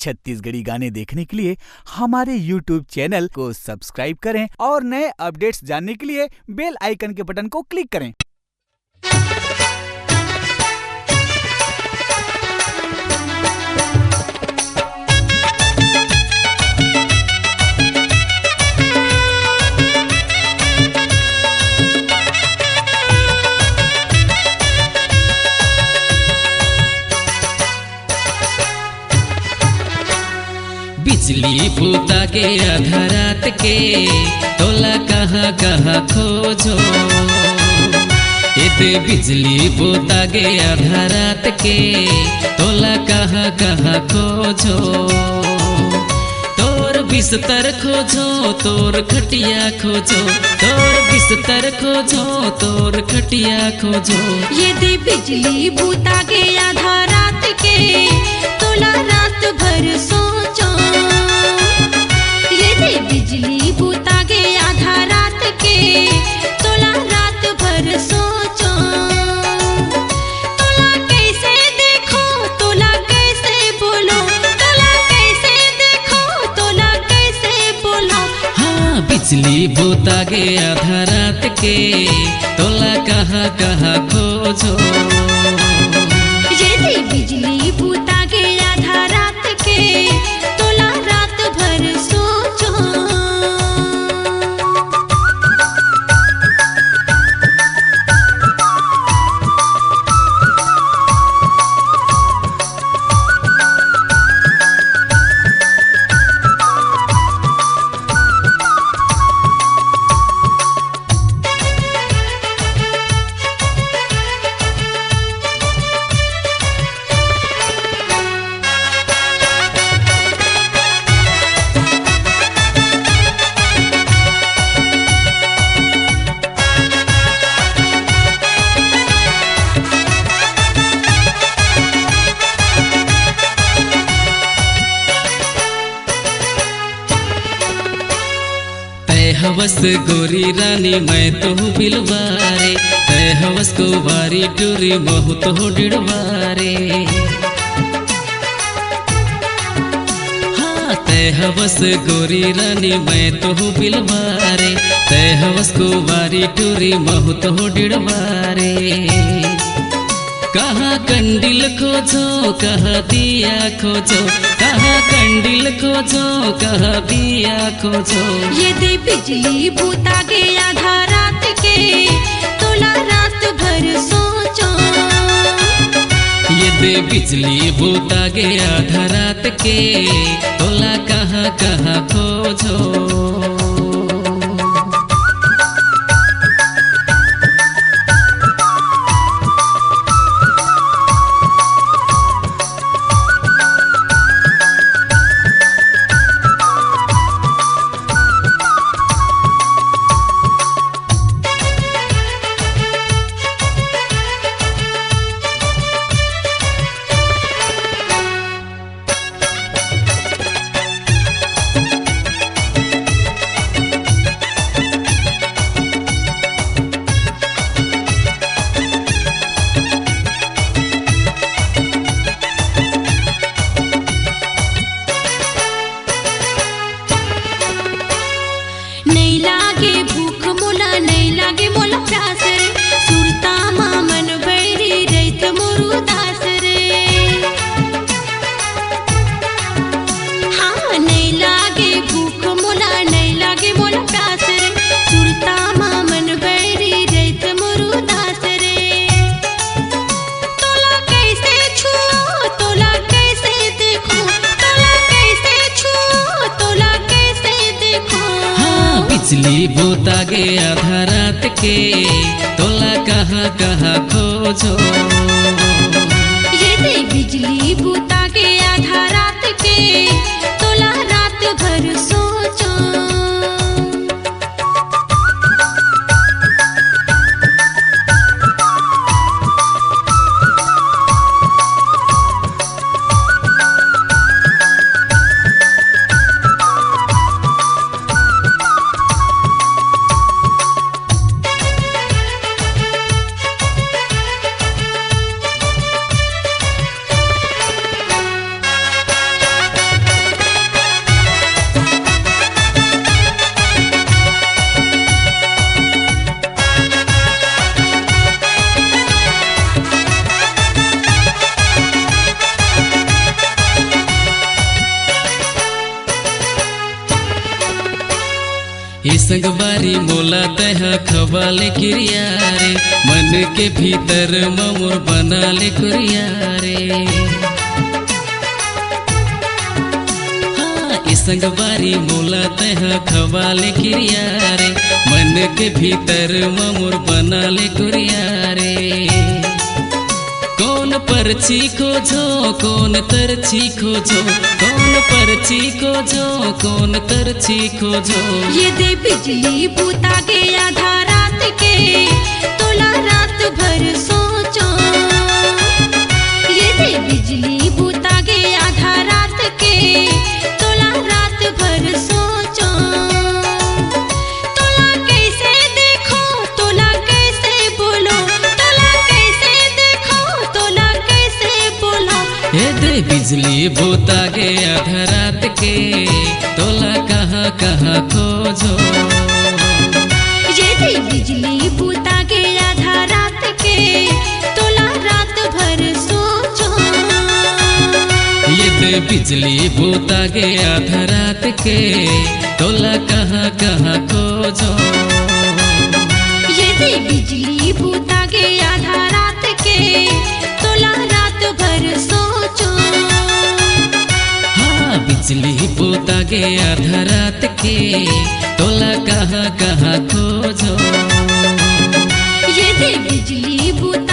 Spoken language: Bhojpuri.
छत्तीसगढ़ी गाने देखने के लिए हमारे YouTube चैनल को सब्सक्राइब करें और नए अपडेट्स जानने के लिए बेल आइकन के बटन को क्लिक करें। बिजली बूता के आधा रात के तोला कहाँ कहाँ खोजो, ये बिजली बूता के आधा रात के तोला कहाँ कहाँ खोजो। तोर बिस्तर खोजो तोर खटिया खोजो, तोर बिस्तर खोजो तोर खटिया खोजो। यदि बिजली बूता के आधा रात के तोला रात भर सोचो, यदि बिजली बूता के आधा रात के तोला रात भर सोचो। तोला कैसे देखो तोला कैसे बोलो, तोला कैसे देखो तोला कैसे बोलो। हाँ बिजली बूता के आधा रात के तोला कहाँ कहाँ खोजो। यदि बिजली बूता के आधा रात के तोला रात भर सोचो। हवस गोरी रानी मैं तो बिलवारे, तय हवस को वारी टूरी महु तो डिड़वारे। हाँ तय हवस गोरी रानी मैं तो बिलवारे, तय हवस को वारी टूरी महु तो डिड़वारे। कहाँ कंडिल खोजो कहाँ दिया खोजो, कहाँ कंडिल खोजो कहाँ दिया खोजो। यदि बिजली बूता के आधा रात के तोला रात भर सोचो, यदि बिजली बूता के आधा रात के तोला कहाँ कहाँ खोजो। नहीं लागे भूख मोला नहीं लागे मोला प्यास रे, सुरता मामन बैरी रैत मोरू दास रे। हाँ नहीं लागे भूख मोला नहीं लागे मोला प्यास रे, सुरता मामन बैरी रैत मोरू दास रे। तोला कैसे छुओ तोला कैसे देखो, तोला कैसे छुओ तोला कैसे देखो। बिजली बूता के आधा रात के तोला कहाँ कहाँ खोजो। यदि बिजली बूता के आधा रात के तोला रात भर सोचो। संग बारी मोला तह खवाले किरिया रे, मन के भीतर मोर बना ले कुरिया रे। हाँ संग बारी मोला तह खवाले किरिया रे, मन के भीतर मोर बना ले कुरिया रे। कौन परछी खोजो कौन तरछी खोजो, कौन परछी खोजो कौन तरछी खोजो। ये दे बिजली बूता के आधा रात के, तोला रात भर सोचो। ये दे बिजली बूता के आधा रात के, तोला रात भर सोचो। तोला कैसे देखो तोला कैसे बोलो, तोला कैसे देखो तोला कैसे बोलो। ये दे बिजली बूता के आधा रात के, तोला कहाँ कहाँ खोजो। ये दे बिजली बूता के आधा रात के, तोला रात भर सोचो। ये दे बिजली बूता के आधा रात के, तोला कहाँ कहाँ खोजो। ये दे बिजली बूता के आधा रात के, तोला रात भर सोचो। हाँ बिजली बूता के आधा रात के, तोला कहाँ कहाँ खोजो। ये दे बिजली बूता